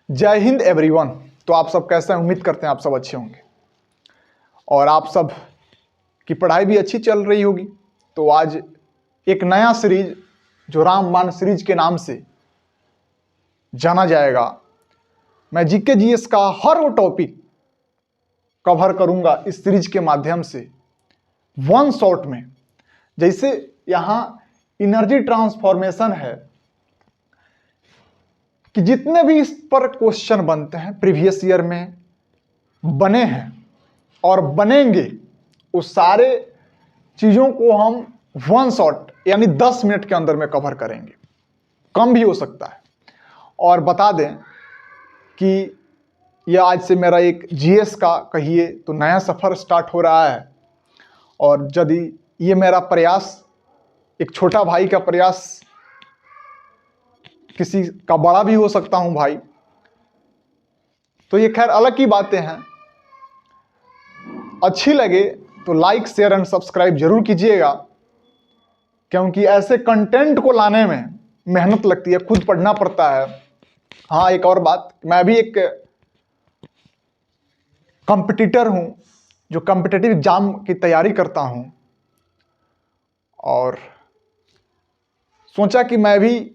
जय हिंद एवरीवन। तो आप सब कैसे हैं? उम्मीद करते हैं आप सब अच्छे होंगे और आप सब की पढ़ाई भी अच्छी चल रही होगी। तो आज एक नया सीरीज जो रामबाण सीरीज के नाम से जाना जाएगा, मैं जीके जीएस का हर वो टॉपिक कवर करूंगा इस सीरीज के माध्यम से वन शॉट में। जैसे यहाँ एनर्जी ट्रांसफॉर्मेशन है कि जितने भी इस पर क्वेश्चन बनते हैं प्रीवियस ईयर में बने हैं और बनेंगे, उस सारे चीज़ों को हम वन शॉट यानी 10 मिनट के अंदर में कवर करेंगे। कम भी हो सकता है। और बता दें कि यह आज से मेरा एक जीएस का कहिए तो नया सफ़र स्टार्ट हो रहा है। और यदि ये मेरा प्रयास एक छोटा भाई का प्रयास किसी का बड़ा भी हो सकता हूं भाई, तो ये खैर अलग की बातें हैं। अच्छी लगे तो लाइक शेयर एंड सब्सक्राइब जरूर कीजिएगा, क्योंकि ऐसे कंटेंट को लाने में मेहनत लगती है, खुद पढ़ना पड़ता है। हाँ, एक और बात, मैं भी एक कंपटीटर हूं जो कॉम्पिटिटिव एग्जाम की तैयारी करता हूं, और सोचा कि मैं भी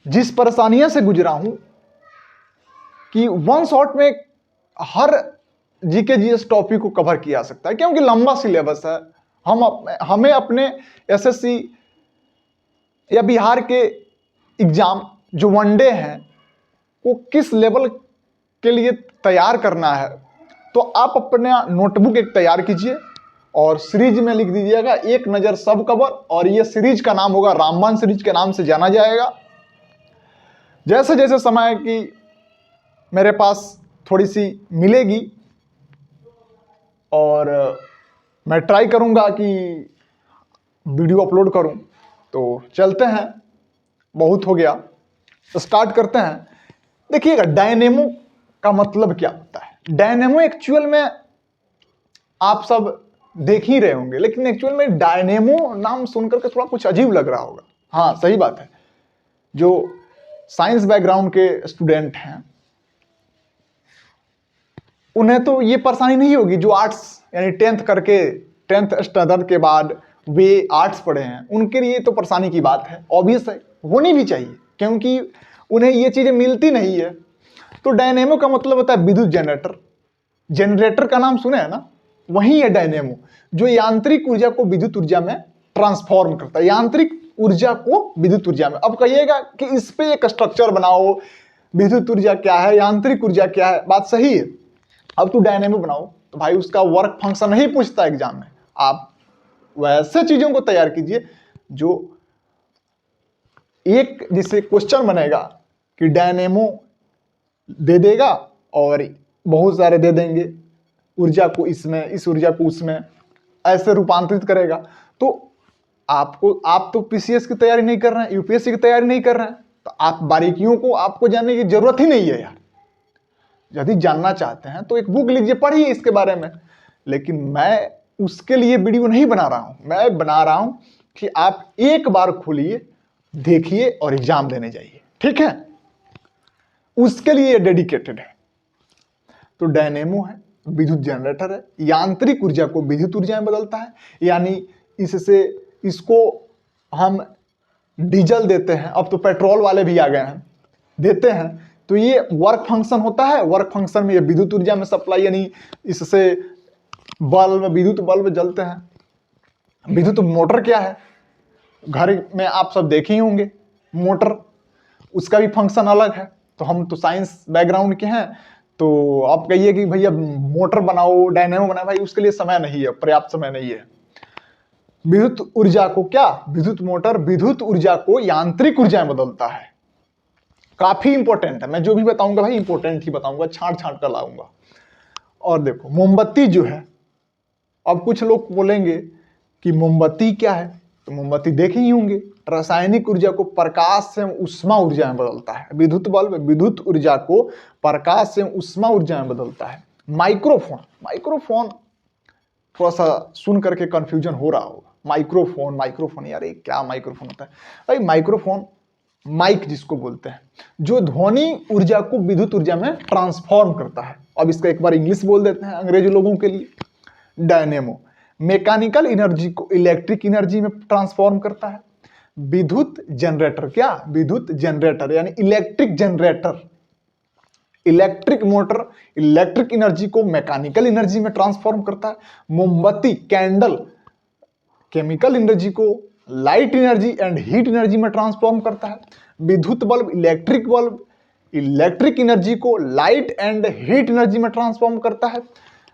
जिस परेशानियों से गुजरा हूं कि वन शॉट में हर जीके जीएस टॉपिक को कवर किया जा सकता है, क्योंकि लंबा सिलेबस है। हमें अपने एसएससी या बिहार के एग्जाम जो वनडे हैं वो किस लेवल के लिए तैयार करना है, तो आप अपना नोटबुक एक तैयार कीजिए और सीरीज में लिख दीजिएगा एक नज़र सब कवर। और ये सीरीज का नाम होगा रामबाण सीरीज के नाम से जाना जाएगा। जैसे जैसे समय की मेरे पास थोड़ी सी मिलेगी और मैं ट्राई करूंगा कि वीडियो अपलोड करूं। तो चलते हैं, बहुत हो गया, स्टार्ट करते हैं। देखिएगा, डायनेमो का मतलब क्या होता है। डायनेमो एक्चुअल में आप सब देख ही रहे होंगे, लेकिन एक्चुअल में डायनेमो नाम सुनकर के थोड़ा कुछ अजीब लग रहा होगा। हाँ, सही बात है। जो साइंस बैकग्राउंड के स्टूडेंट हैं उन्हें तो ये परेशानी नहीं होगी। जो आर्ट्स यानी 10th स्टैंडर्ड के बाद वे आर्ट्स पढ़े हैं, उनके लिए तो परेशानी की बात है, ऑब्वियस है, होनी भी चाहिए, क्योंकि उन्हें ये चीज़ें मिलती नहीं है। तो डायनेमो का मतलब होता है विद्युत जनरेटर। जनरेटर का नाम सुने है ना, वही है डायनेमो, जो यांत्रिक ऊर्जा को विद्युत ऊर्जा में ट्रांसफॉर्म करता है। यांत्रिक ऊर्जा को विद्युत ऊर्जा में। अब कहिएगा कि इस पे एक स्ट्रक्चर बनाओ, विद्युत ऊर्जा क्या है, यांत्रिक ऊर्जा क्या है, बात सही है। अब तू डायनेमो बनाओ तो भाई उसका वर्क फंक्शन नहीं पूछता एग्जाम में। आप वैसे चीजों को तैयार कीजिए जो एक जिससे क्वेश्चन बनेगा कि डायनेमो दे देगा और बहुत सारे दे देंगे, ऊर्जा को इसमें, इस ऊर्जा को उसमें, ऐसे रूपांतरित करेगा। तो आप तो पीसीएस की तैयारी नहीं कर रहे हैं, यूपीएससी की तैयारी नहीं कर रहे हैं, तो आप बारीकियों को आपको जानने की जरूरत ही नहीं है यार। यदि जानना चाहते हैं तो एक बुक लीजिए, पढ़िए इसके बारे में। लेकिन मैं उसके लिए वीडियो नहीं बना रहा हूं, मैं बना रहा हूं कि आप एक बार खोलिए, देखिए और एग्जाम देने जाइए, ठीक है? उसके लिए डेडिकेटेड है। तो डायनेमो है, विद्युत जनरेटर है, यांत्रिक ऊर्जा को विद्युत ऊर्जा में बदलता है। यानी इससे इसको हम डीजल देते हैं, अब तो पेट्रोल वाले भी आ गए हैं, देते हैं, तो ये वर्क फंक्शन होता है। वर्क फंक्शन में ये विद्युत ऊर्जा में सप्लाई, यानी इससे बल्ब, विद्युत बल्ब जलते हैं। विद्युत मोटर क्या है, घर में आप सब देखे ही होंगे मोटर, उसका भी फंक्शन अलग है। तो हम तो साइंस बैकग्राउंड के हैं, तो आप कहिए कि भैया मोटर बनाओ, डायनेमो बनाओ, भाई उसके लिए समय नहीं है, पर्याप्त समय नहीं है। विद्युत ऊर्जा को क्या, विद्युत मोटर विद्युत ऊर्जा को यांत्रिक ऊर्जा में बदलता है। काफी इंपॉर्टेंट है, मैं जो भी बताऊंगा भाई इंपॉर्टेंट ही बताऊंगा, छांट छांट कर लाऊंगा। और देखो, मोमबत्ती जो है, अब कुछ लोग बोलेंगे कि मोमबत्ती क्या है, तो मोमबत्ती देखे ही होंगे, रासायनिक ऊर्जा को प्रकाश से उष्मा ऊर्जा में बदलता है। विद्युत बल्ब विद्युत ऊर्जा को प्रकाश से उष्मा ऊर्जा में बदलता है। माइक्रोफोन थोड़ा सा सुन करके कंफ्यूजन हो रहा होगा। माइक्रोफोन यार, ये क्या माइक्रोफोन होता है? भाई माइक्रोफोन माइक जिसको बोलते हैं, जो ध्वनि ऊर्जा को विद्युत ऊर्जा में ट्रांसफॉर्म करता है। अब इसका एक बार इंग्लिश बोल देते हैं अंग्रेजी लोगों के लिए। डायनेमो मैकेनिकल एनर्जी को इलेक्ट्रिक एनर्जी में ट्रांसफॉर्म करता है। विद्युत जनरेटर, क्या विद्युत जनरेटर यानी electric generator, electric motor electric energy को मैकेनिकल एनर्जी में ट्रांसफॉर्म करता है। मोमबत्ती कैंडल केमिकल एनर्जी को light energy and heat energy में ट्रांसफॉर्म करता है। विद्युत बल्ब इलेक्ट्रिक एनर्जी को लाइट एंड हीट एनर्जी में ट्रांसफॉर्म करता है।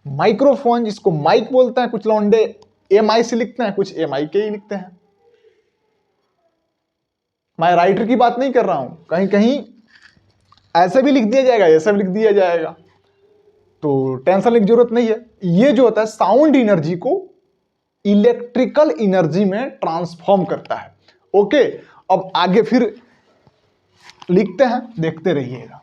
माइक्रोफोन जिसको माइक बोलते हैं, कुछ लौंडे MI से लिखते हैं, कुछ MIK ही लिखते हैं। मैं राइटर की बात नहीं कर रहा हूं, कहीं कहीं ऐसे भी लिख दिया जाएगा, ऐसा भी लिख दिया जाएगा, तो टेंशन लेने की जरूरत नहीं है। ये जो होता है साउंड एनर्जी को इलेक्ट्रिकल एनर्जी में ट्रांसफॉर्म करता है। ओके, अब आगे फिर लिखते हैं, देखते रहिएगा।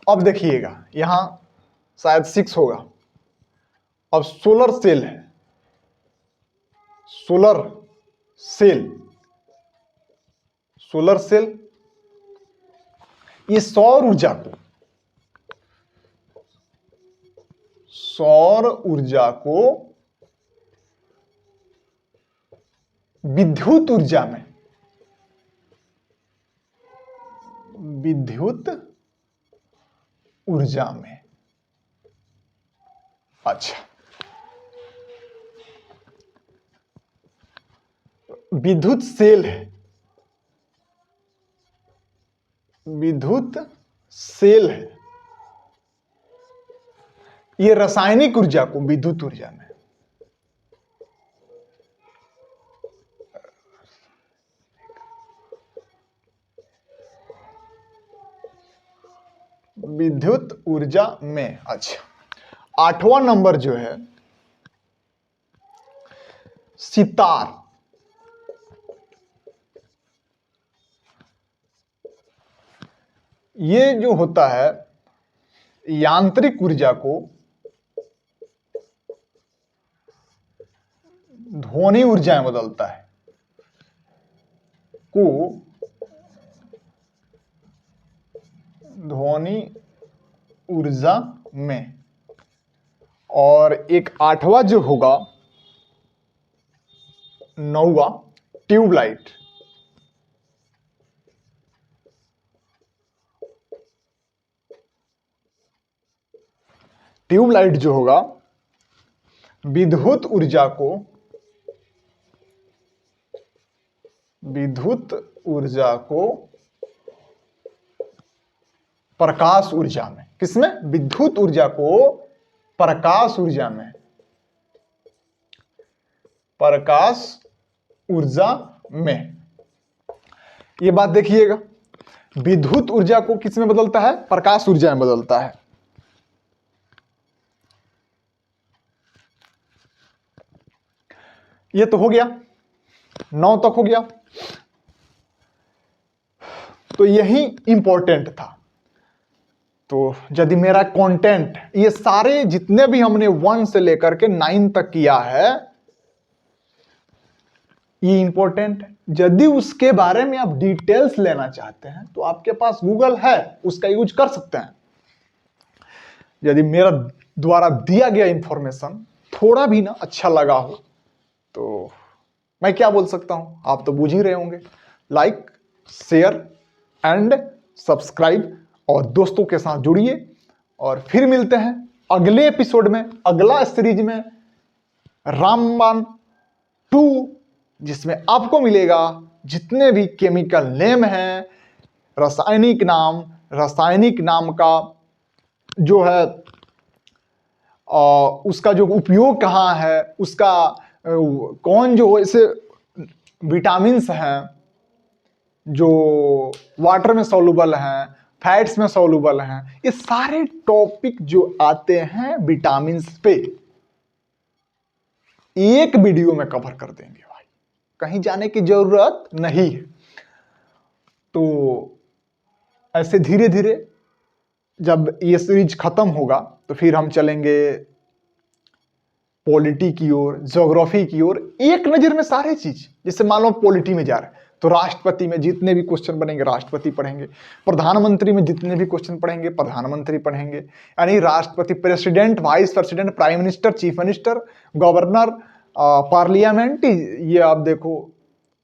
अब देखिएगा, यहां शायद 6 होगा। अब सोलर सेल है, सोलर सेल ये सौर ऊर्जा को विद्युत ऊर्जा में अच्छा, विद्युत सेल है, ये रासायनिक ऊर्जा को विद्युत ऊर्जा में, विद्युत ऊर्जा में। अच्छा, 8वां नंबर जो है सितार, ये जो होता है यांत्रिक ऊर्जा को ध्वनि ऊर्जा में बदलता है, ध्वनि ऊर्जा में। और एक 8वां जो होगा 9वां ट्यूबलाइट, जो होगा विद्युत ऊर्जा को प्रकाश ऊर्जा में, किसमें, विद्युत ऊर्जा को प्रकाश ऊर्जा में, ये बात देखिएगा, विद्युत ऊर्जा को किस में बदलता है, प्रकाश ऊर्जा में बदलता है। ये तो हो गया, 9 तक हो गया, तो यही इंपॉर्टेंट था। तो यदि मेरा कंटेंट, ये सारे जितने भी हमने 1 से लेकर के 9 तक किया है, ये इंपॉर्टेंट है। यदि उसके बारे में आप डिटेल्स लेना चाहते हैं तो आपके पास गूगल है, उसका यूज कर सकते हैं। यदि मेरा द्वारा दिया गया इंफॉर्मेशन थोड़ा भी ना अच्छा लगा हो तो मैं क्या बोल सकता हूं, आप तो बुझ ही रहे होंगे। लाइक, शेयर एंड सब्सक्राइब और दोस्तों के साथ जुड़िए, और फिर मिलते हैं अगले एपिसोड में, अगला सीरीज में रामबाण 2, जिसमें आपको मिलेगा जितने भी केमिकल नेम हैं, रासायनिक नाम का जो है उसका जो उपयोग कहाँ है, उसका कौन जो ऐसे विटामिन्स हैं जो वाटर में सॉल्युबल हैं, फैट्स में सॉल्युबल हैं। ये सारे टॉपिक जो आते हैं विटामिन पे एक वीडियो में कवर कर देंगे भाई, कहीं जाने की जरूरत नहीं है। तो ऐसे धीरे धीरे जब ये सीरीज खत्म होगा तो फिर हम चलेंगे पॉलिटी की ओर, ज्योग्राफी की ओर, एक नजर में सारे चीज। जैसे मान लो पॉलिटी में जा रहे हैं तो राष्ट्रपति में जितने भी क्वेश्चन बनेंगे राष्ट्रपति पढ़ेंगे, प्रधानमंत्री में जितने भी क्वेश्चन पढ़ेंगे प्रधानमंत्री पढ़ेंगे, यानी राष्ट्रपति, president, vice president, prime minister, chief minister, governor, parliament, ये आप देखो।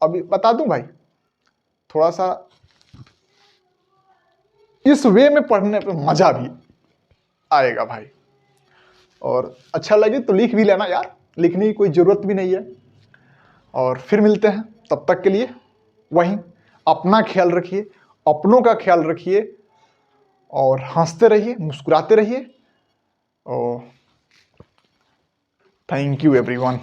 अभी बता दूं भाई, थोड़ा सा इस वे में पढ़ने पे मजा भी आएगा भाई। और अच्छा लगे तो लिख भी लेना यार, लिखने की कोई जरूरत भी नहीं है। और फिर मिलते हैं, तब तक के लिए वहीं अपना ख्याल रखिए, अपनों का ख्याल रखिए और हंसते रहिए, मुस्कुराते रहिए। और थैंक यू एवरीवन।